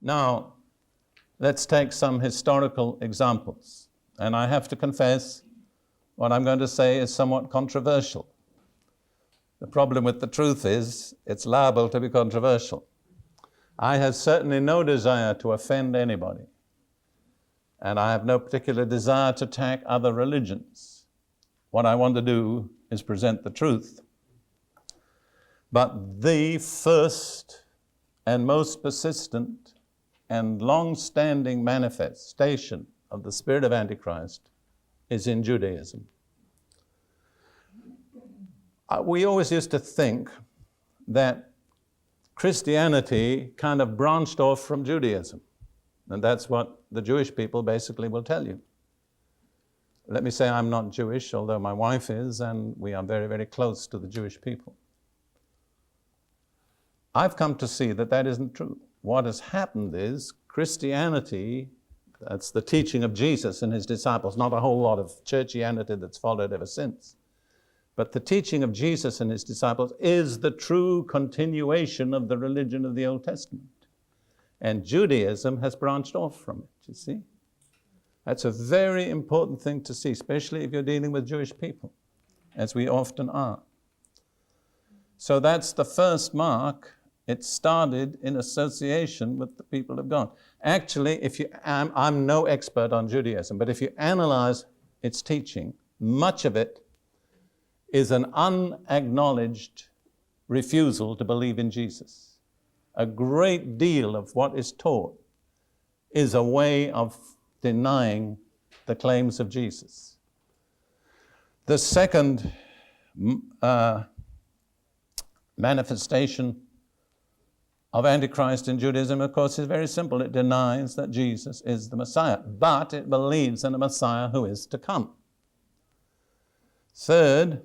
Now, let's take some historical examples. And I have to confess, what I'm going to say is somewhat controversial. The problem with the truth is, it's liable to be controversial. I have certainly no desire to offend anybody. And I have no particular desire to attack other religions. What I want to do is present the truth. But the first and most persistent and long-standing manifestation of the Spirit of Antichrist is in Judaism. We always used to think that Christianity kind of branched off from Judaism. And that's what the Jewish people basically will tell you. Let me say I'm not Jewish, although my wife is, and we are very, very close to the Jewish people. I've come to see that that isn't true. What has happened is Christianity, that's the teaching of Jesus and his disciples, not a whole lot of churchianity that's followed ever since. But the teaching of Jesus and his disciples is the true continuation of the religion of the Old Testament. And Judaism has branched off from it, you see. That's a very important thing to see, especially if you're dealing with Jewish people, as we often are. So that's the first mark. It started in association with the people of God. Actually, I'm no expert on Judaism, but if you analyze its teaching, much of it is an unacknowledged refusal to believe in Jesus. A great deal of what is taught is a way of denying the claims of Jesus. The second manifestation of Antichrist in Judaism, of course, is very simple. It denies that Jesus is the Messiah, but it believes in a Messiah who is to come. Third,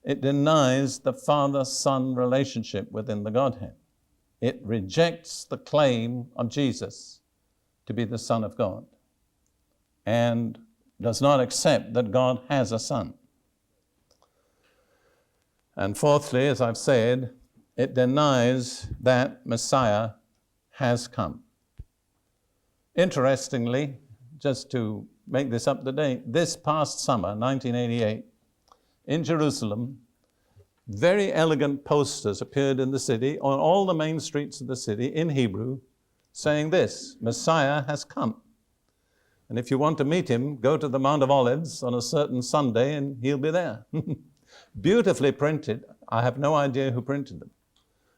it denies the Father-Son relationship within the Godhead. It rejects the claim of Jesus to be the Son of God and does not accept that God has a Son. And fourthly, as I've said, it denies that Messiah has come. Interestingly, just to make this up to date, this past summer, 1988, in Jerusalem, very elegant posters appeared in the city, on all the main streets of the city, in Hebrew, saying this: Messiah has come. And if you want to meet him, go to the Mount of Olives on a certain Sunday and he'll be there. Beautifully printed. I have no idea who printed them.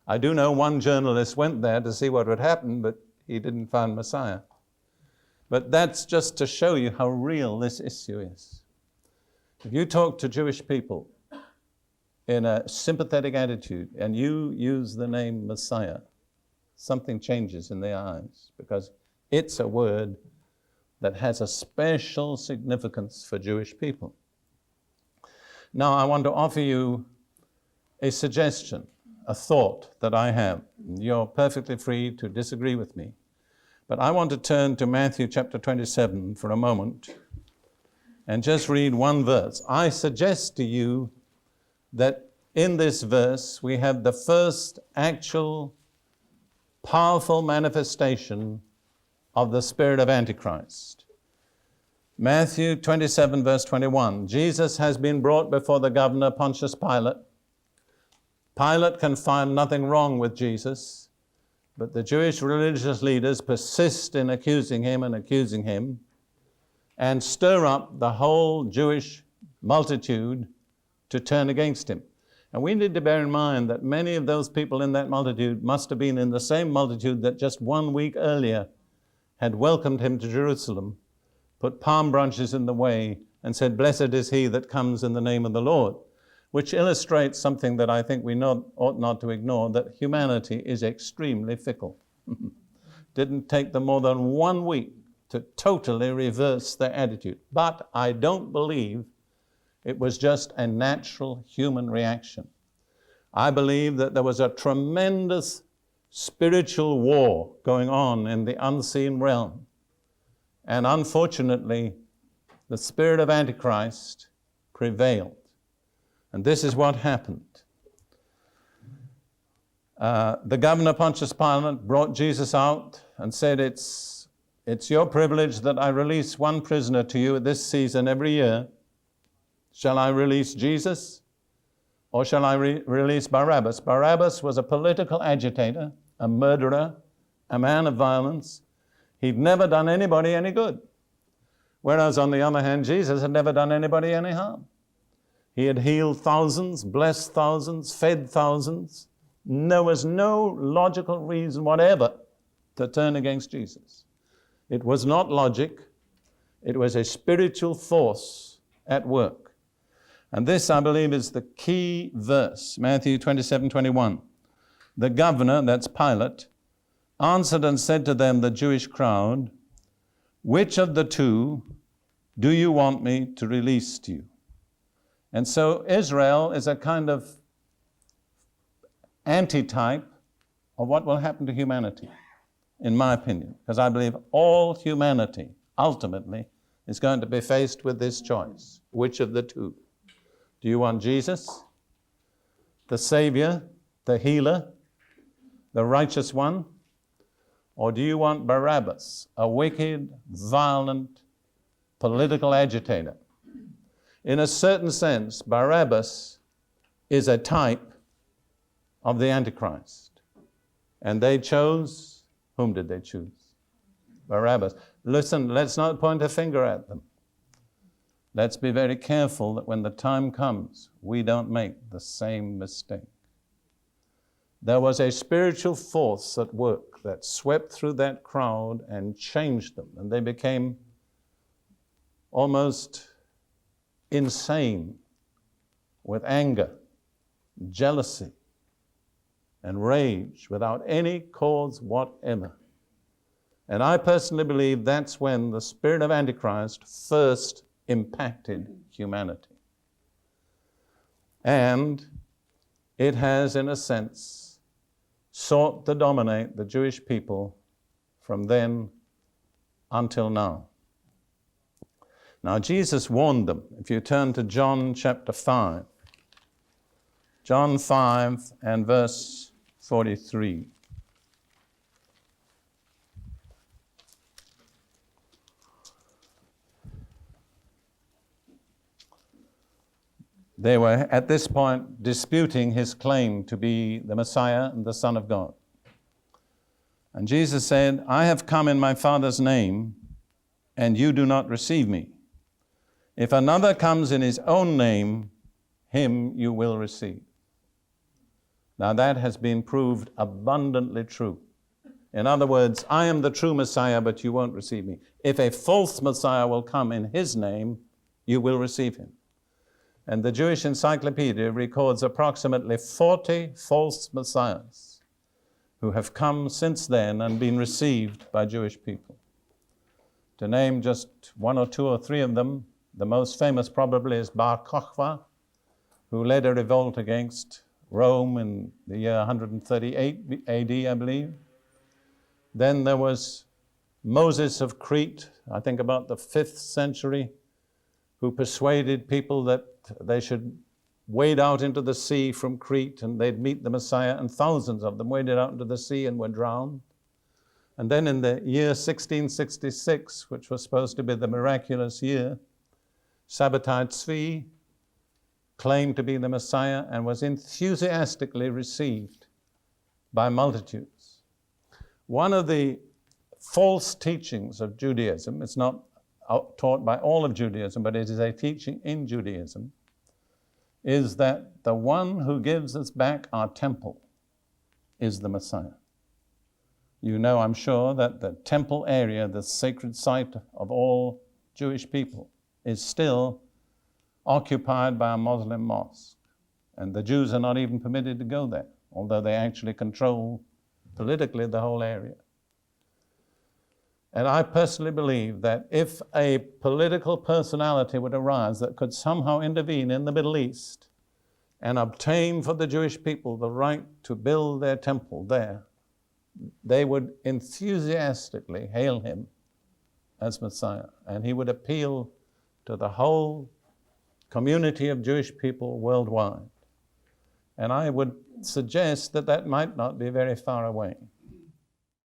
I do know one journalist went there to see what would happen, but he didn't find Messiah. But that's just to show you how real this issue is. If you talk to Jewish people in a sympathetic attitude and you use the name Messiah, something changes in their eyes, because it's a word that has a special significance for Jewish people. Now, I want to offer you a suggestion, a thought that I have. You're perfectly free to disagree with me. But I want to turn to Matthew chapter 27 for a moment and just read one verse. I suggest to you that in this verse we have the first actual powerful manifestation of the spirit of Antichrist. Matthew 27 verse 21. Jesus has been brought before the governor Pontius Pilate. Pilate can find nothing wrong with Jesus, but the Jewish religious leaders persist in accusing him and stir up the whole Jewish multitude to turn against him. And we need to bear in mind that many of those people in that multitude must have been in the same multitude that just 1 week earlier had welcomed him to Jerusalem, put palm branches in the way, and said, "Blessed is he that comes in the name of the Lord," which illustrates something that I think we ought not to ignore, that humanity is extremely fickle. Didn't take them more than 1 week to totally reverse their attitude. But I don't believe it was just a natural human reaction. I believe that there was a tremendous spiritual war going on in the unseen realm. And unfortunately, the spirit of Antichrist prevailed. And this is what happened. The governor Pontius Pilate brought Jesus out and said, it's your privilege that I release one prisoner to you at this season every year. Shall I release Jesus or shall I release Barabbas? Barabbas was a political agitator, a murderer, a man of violence. He'd never done anybody any good. Whereas on the other hand, Jesus had never done anybody any harm. He had healed thousands, blessed thousands, fed thousands. There was no logical reason whatever to turn against Jesus. It was not logic. It was a spiritual force at work. And this, I believe, is the key verse, Matthew 27:21. The governor, that's Pilate, answered and said to them, the Jewish crowd, which of the two do you want me to release to you? And so Israel is a kind of antitype of what will happen to humanity, in my opinion, because I believe all humanity ultimately is going to be faced with this choice. Which of the two? Do you want Jesus, the Savior, the healer, the righteous one? Or do you want Barabbas, a wicked, violent, political agitator? In a certain sense, Barabbas is a type of the Antichrist. And they chose, whom did they choose? Barabbas. Listen, let's not point a finger at them. Let's be very careful that when the time comes, we don't make the same mistake. There was a spiritual force at work that swept through that crowd and changed them, and they became almost insane with anger, jealousy, and rage without any cause whatever. And I personally believe that's when the spirit of Antichrist first impacted humanity. And it has, in a sense, sought to dominate the Jewish people from then until now. Now, Jesus warned them. If you turn to John chapter 5, John 5 and verse 43. They were at this point disputing his claim to be the Messiah and the Son of God. And Jesus said, I have come in my Father's name, and you do not receive me. If another comes in his own name, him you will receive. Now that has been proved abundantly true. In other words, I am the true Messiah, but you won't receive me. If a false Messiah will come in his name, you will receive him. And the Jewish Encyclopedia records approximately 40 false messiahs who have come since then and been received by Jewish people. To name just one or two or three of them, the most famous probably is Bar Kokhba, who led a revolt against Rome in the year 138 AD, I believe. Then there was Moses of Crete, I think about the 5th century, who persuaded people that they should wade out into the sea from Crete and they'd meet the Messiah, and thousands of them waded out into the sea and were drowned. And then in the year 1666, which was supposed to be the miraculous year, Sabbatai Tzvi claimed to be the Messiah and was enthusiastically received by multitudes. One of the false teachings of Judaism, it's not taught by all of Judaism, but it is a teaching in Judaism, is that the one who gives us back our temple is the Messiah. You know, I'm sure, that the temple area, the sacred site of all Jewish people, is still occupied by a Muslim mosque. And the Jews are not even permitted to go there, although they actually control politically the whole area. And I personally believe that if a political personality would arise that could somehow intervene in the Middle East and obtain for the Jewish people the right to build their temple there, they would enthusiastically hail him as Messiah. And he would appeal to the whole community of Jewish people worldwide. And I would suggests that that might not be very far away.